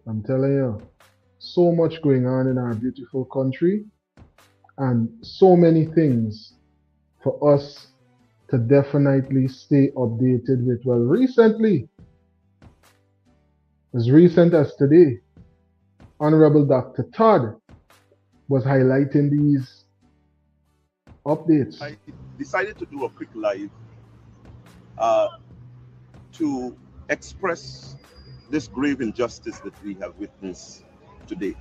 I'm telling you, so much going on in our beautiful country and so many things for us to definitely stay updated with. Well, recently, as recent as today, Honorable Dr. Todd was highlighting these updates. I decided to do a quick live uh, to express this grave injustice that we have witnessed today.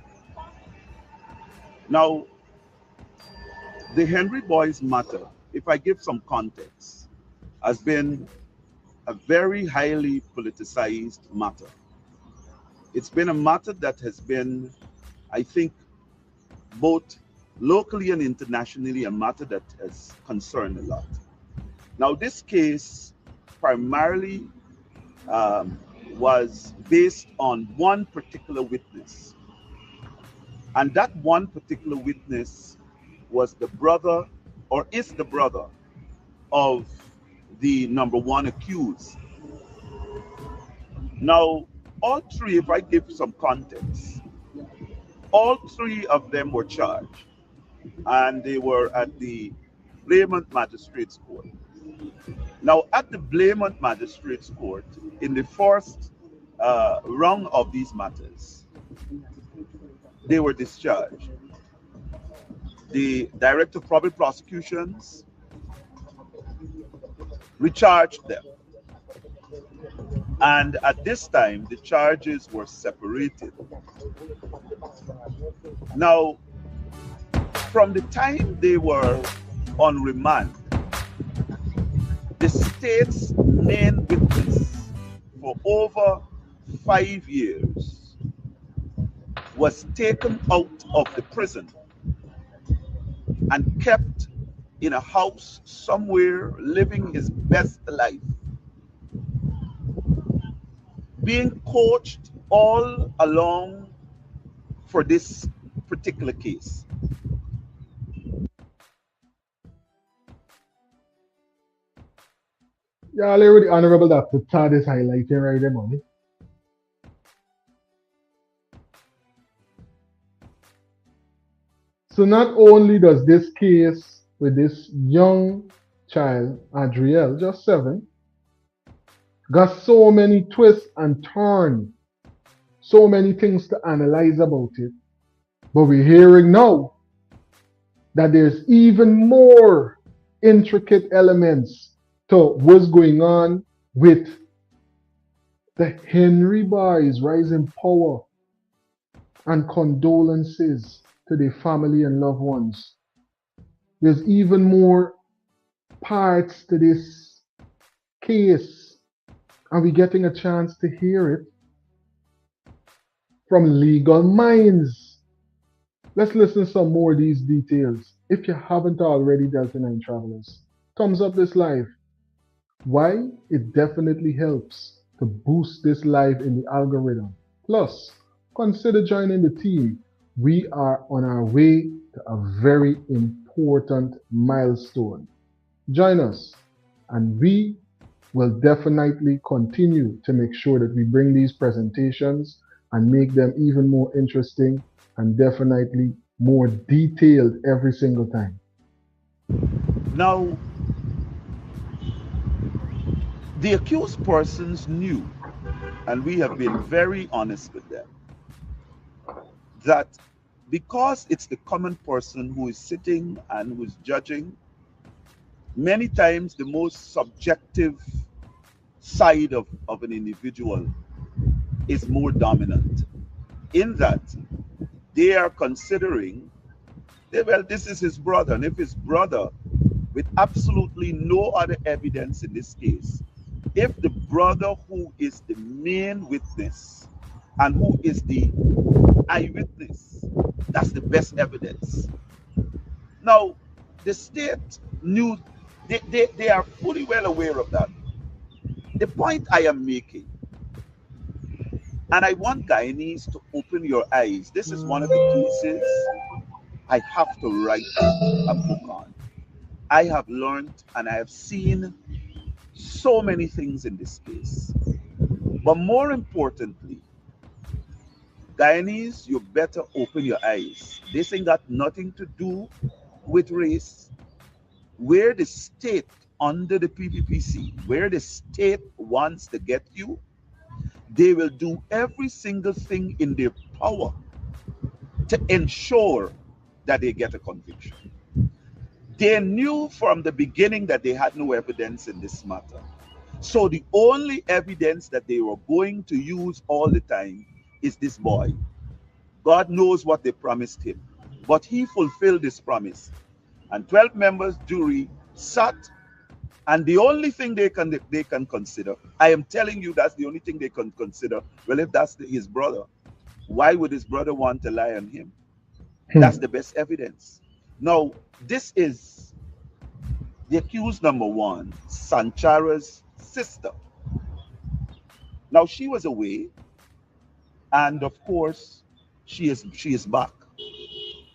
Now, the Henry Boys matter, if I give some context, has been a very highly politicized matter. It's been a matter that has been, I think, both locally and internationally, a matter that has concerned a lot. Now, this case primarily um, was based on one particular witness, and that one particular witness was the brother, or is the brother, of the number one accused. Now, all three, if I give some context, all three of them were charged, and they were at the Blaymont Magistrates Court. Now, at the Blaymont Magistrates Court, in the first round of these matters, they were discharged. The Director of Public Prosecutions recharged them. And at this time, the charges were separated. Now, from the time they were on remand, the state's main witness for over 5 years was taken out of the prison and kept in a house somewhere, living his best life, being coached all along for this particular case. Yeah, already Honorable Dr. Todd is highlighting right there, money. So not only does this case with this young child, Adriel, just 7, got so many twists and turns, so many things to analyze about it, but we're hearing now that there's even more intricate elements to what's going on with the Henry Boys rising power and condolences to their family and loved ones. There's even more parts to this case. Are we getting a chance to hear it from legal minds? Let's listen to some more of these details. If you haven't already, Delta 9 travelers, thumbs up this live. Why? It definitely helps to boost this live in the algorithm. Plus, consider joining the team. We are on our way to a very important milestone. Join us, and we will definitely continue to make sure that we bring these presentations and make them even more interesting and definitely more detailed every single time. Now, the accused persons knew, and we have been very honest with them, that because it's the common person who is sitting and who is judging, many times the most subjective side of an individual is more dominant, in that they are considering, well, this is his brother, and if his brother, with absolutely no other evidence in this case, if the brother who is the main witness and who is the eyewitness, that's the best evidence. Now, the state knew, they are fully well aware of that. The point I am making, and I want Guyanese to open your eyes, this is one of the cases I have to write a book on. I have learned and I have seen so many things in this case. But more importantly, Guyanese, you better open your eyes. This ain't got nothing to do with race. Where the state, under the PPPC, where the state wants to get you, they will do every single thing in their power to ensure that they get a conviction. They knew from the beginning that they had no evidence in this matter. So the only evidence that they were going to use all the time is this boy. God knows what they promised him, but he fulfilled this promise. And 12 members jury sat, and the only thing they can consider, I am telling you, that's the only thing they can consider. Well, if that's his brother, why would his brother want to lie on him? That's the best evidence. Now, this is the accused number one, Sanchara's sister. Now, she was away, and of course, she is back.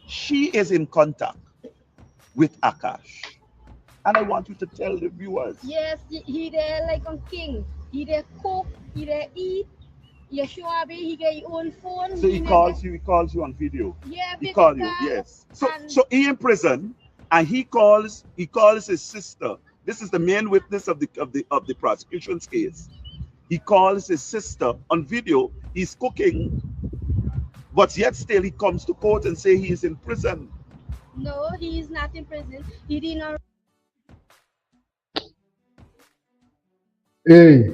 She is in contact with Akash. And I want you to tell the viewers. Yes, he there like a king. He there cook, he there eat. Yeshua, he get his own phone. So he calls you on video. Yeah, he calls you, yes. So he in prison, and he calls his sister. This is the main witness of the prosecution's case. He calls his sister on video. He's cooking, but yet still he comes to court and say he is in prison. No, he is not in prison. He did not. Hey,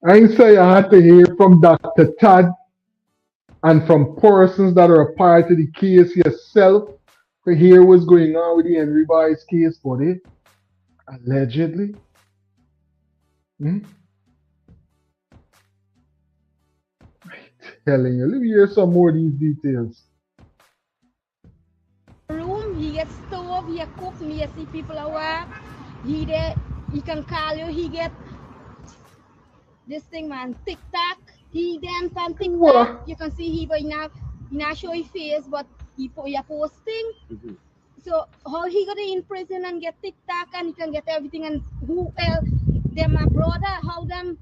I say I had to hear from Dr. Todd and from persons that are a part of the case yourself to hear what's going on with the Herny Boys case, buddy. Allegedly. I'm telling you, let me hear some more of these details. Room, he gets stove, he cook, me see people at work. He there, he can call you, he get this thing, man, TikTok. He dance on TikTok. What? You can see he not show his face, but he posting. So how he got in prison and get TikTok and he can get everything, and who else? Them my brother, how them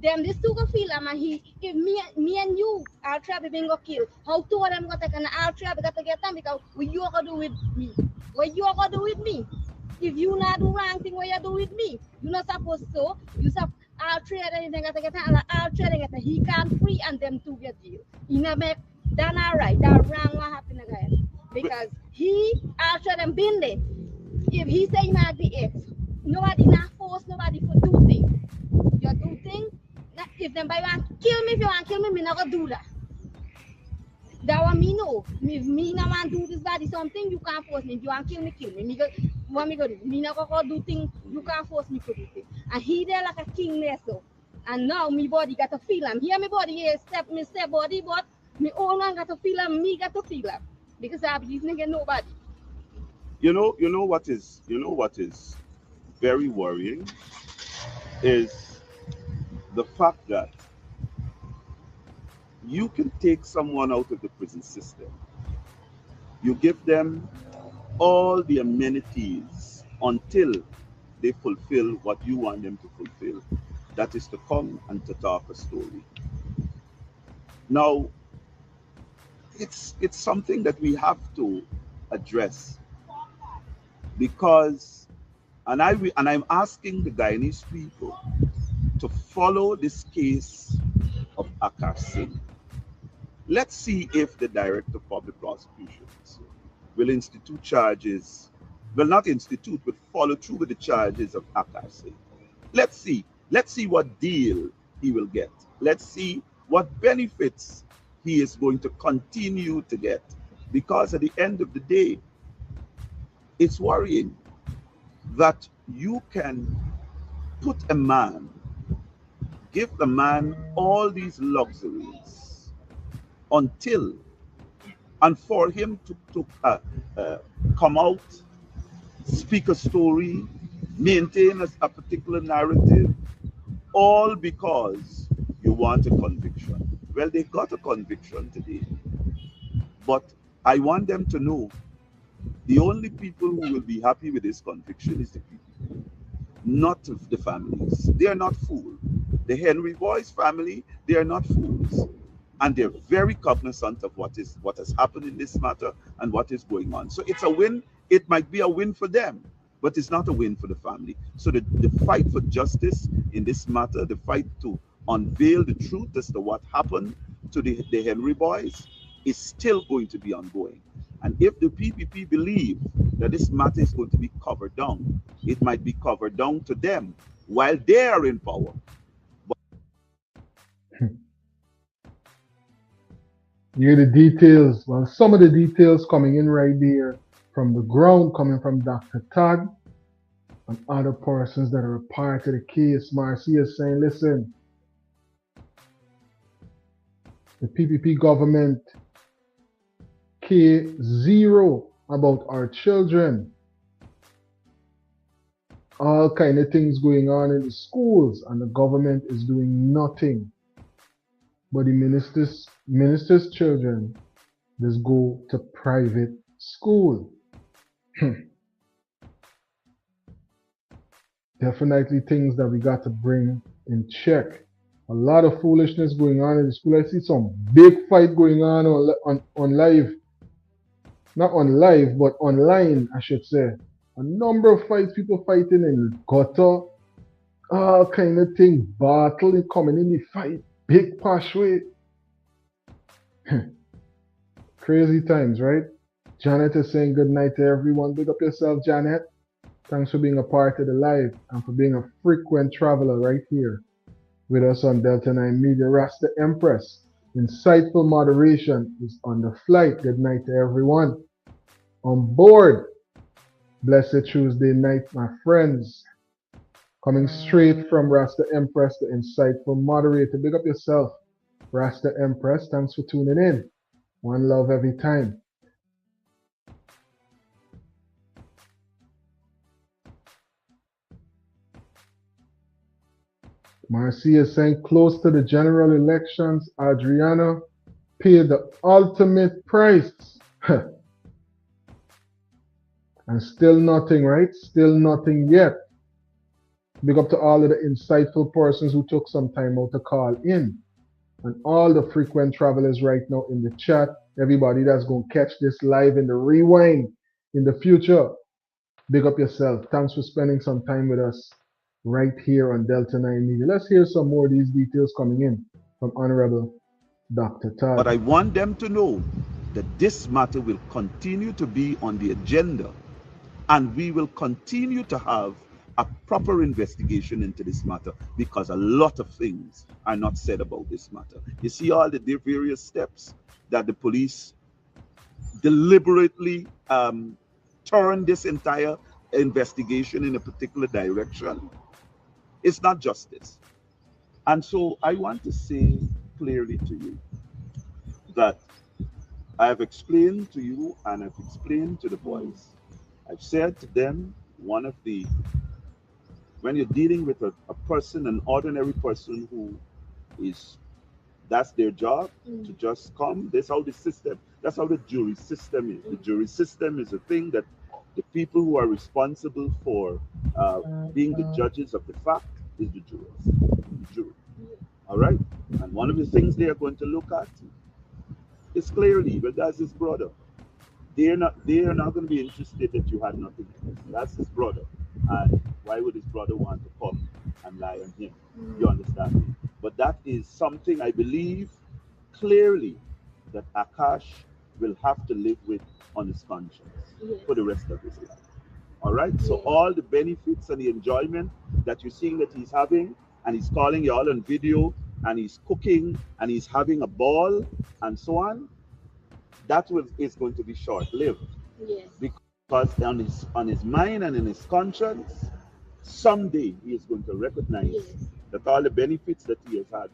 this two go feel, and he if me and you our tribe being go kill. How two of them got take an our tribe got to get them, because what you gonna do with me? What you gonna do with me? If you not do wrong thing, what you do with me? You not supposed to. You sup our trade anything got to get and our trade get he can't free and them two get deal. You know make that not right. That wrong what happened again. Because he after them been there. If he say not be it, nobody not force nobody for do things. You do things. If them by want kill me, if you want kill me not gonna do that. That one me know. If me not want do this body something, you can't force me. If you want kill me. Me go what me go do? Me not gonna do things. You can't force me to do things. And he there like a king there so. And now me body got to feel him. Here me body here step body, but me own one got to feel him. Me got to feel him. Because I believe nigga nobody. You know what is very worrying is the fact that you can take someone out of the prison system. You give them all the amenities until they fulfill what you want them to fulfill. That is to come and to talk a story. Now, it's something that we have to address, because and I'm asking the Guyanese people to follow this case of Akash Singh. Let's see if the Director of Public Prosecutions will institute charges, will not institute, but follow through with the charges of Akash Singh. Let's see what deal he will get. Let's see what benefits he is going to continue to get. Because at the end of the day, it's worrying that you can put a man, give the man all these luxuries until, and for him to come out, speak a story, maintain a particular narrative, all because you want a conviction. Well, they got a conviction today, but I want them to know the only people who will be happy with this conviction is the people, not the families. They are not fooled. The Herny Boys family, they are not fools. And they're very cognizant of what has happened in this matter and what is going on. So it's a win. It might be a win for them, but it's not a win for the family. So the fight for justice in this matter, the fight to unveil the truth as to what happened to the Herny Boys is still going to be ongoing. And if the PPP believe that this matter is going to be covered down, it might be covered down to them while they are in power. You hear the details. Well, some of the details coming in right there from the ground, coming from Dr. Todd and other persons that are a part of the case. Marcia is saying, listen, the PPP government care zero about our children. All kind of things going on in the schools, and the government is doing nothing. But the minister's children just go to private school. Definitely things that we got to bring in check. A lot of foolishness going on in the school. I see some big fight going on live. Not on live, but online, I should say. A number of fights, people fighting in gutter, all kind of things, battle coming in the fight, big posh way. Crazy times, right? Janet is saying good night to everyone. Big up yourself, Janet. Thanks for being a part of the live and for being a frequent traveler right here with us on Delta 9 Media. Rasta Empress, insightful moderation is on the flight. Good night to everyone on board. Blessed Tuesday night, my friends. Coming straight from Rasta Empress, the insightful moderator. Big up yourself, Rasta Empress. Thanks for tuning in. One love every time. Marcia is saying close to the general elections, Adriana paid the ultimate price. And still nothing, right? Still nothing yet. Big up to all of the insightful persons who took some time out to call in. And all the frequent travelers right now in the chat. Everybody that's going to catch this live in the rewind in the future. Big up yourself. Thanks for spending some time with us right here on Delta 9 Media. Let's hear some more of these details coming in from Honorable Dr. Todd. But I want them to know that this matter will continue to be on the agenda, and we will continue to have a proper investigation into this matter, because a lot of things are not said about this matter. You see all the various steps that the police deliberately turned this entire investigation in a particular direction. It's not justice. And so I want to say clearly to you that I have explained to you and I've explained to the boys. I've said to them, when you're dealing with a person, an ordinary person who is, that's their job, to just come. That's how the jury system is. The jury system is a thing that the people who are responsible for being the judges of the fact is the jury. All right? And one of the things they are going to look at is clearly, well, that's his brother. They are not going to be interested that you had nothing else. That's his brother. And why would his brother want to come and lie on him? You understand me? But that is something I believe clearly that Akash will have to live with on his conscience for the rest of his life. All right? So all the benefits and the enjoyment that you're seeing that he's having, and he's calling you all on video, and he's cooking, and he's having a ball, and so on, that is going to be short-lived. Yes. Because on his mind and in his conscience, someday he is going to recognize that all the benefits that he has had,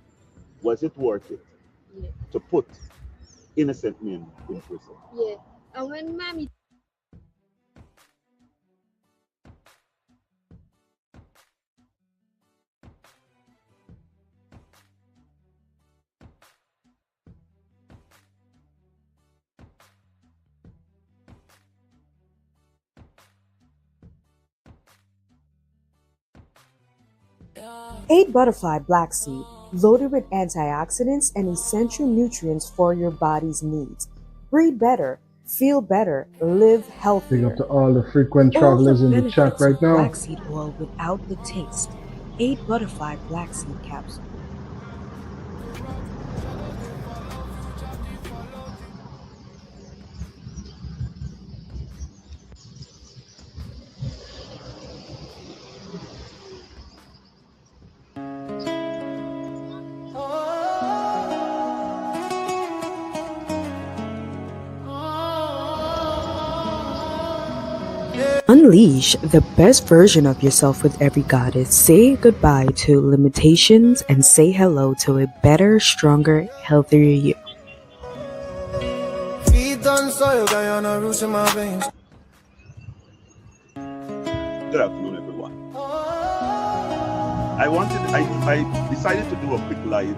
was it worth it to put innocent men in prison? Yeah. And when mommy 8 Butterfly Black Seed, loaded with antioxidants and essential nutrients for your body's needs. Breathe better, feel better, live Big healthier. up to all the frequent All the travelers in the chat benefits right of now. black seed oil without the taste. 8 Butterfly Black Seed Capsule. Unleash the best version of yourself with every goddess. Say goodbye to limitations and say hello to a better, stronger, healthier you. Feet on soil, Guyana, roots in my veins. Good afternoon, everyone. I decided to do a quick live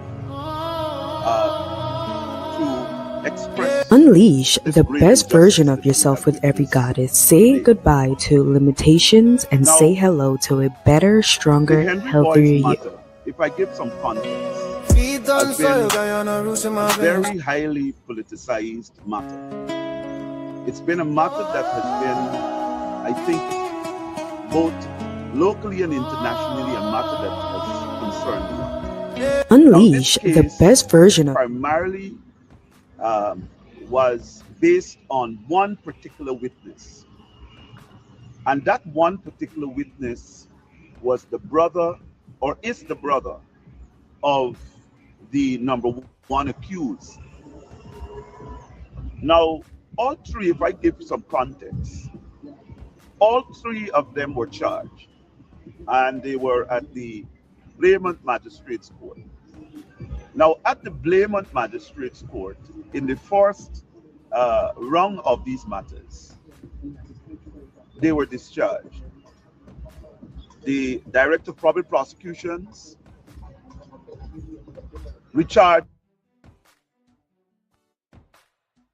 to express. Unleash this the great best version injustice of that we yourself have with every witnessed goddess. Say today. goodbye to limitations and Now, say hello to a better, The stronger, Herny Boys healthier you. matter, if I give some context, Feet on has soil, been Guyana, roots in my a veins. very highly politicized matter. It's been a matter that has been, I think, both locally and internationally, a matter that has concerned me. Unleash Now, the this case best version of primarily was based on one particular witness. And that one particular witness was the brother, or is the brother, of the number one accused. Now, all three, if I give some context, all three of them were charged, and they were at the Blaymont Magistrates Court. Now, at the Blaymont Magistrates Court, in the first round of these matters, they were discharged. The Director of Public Prosecutions recharged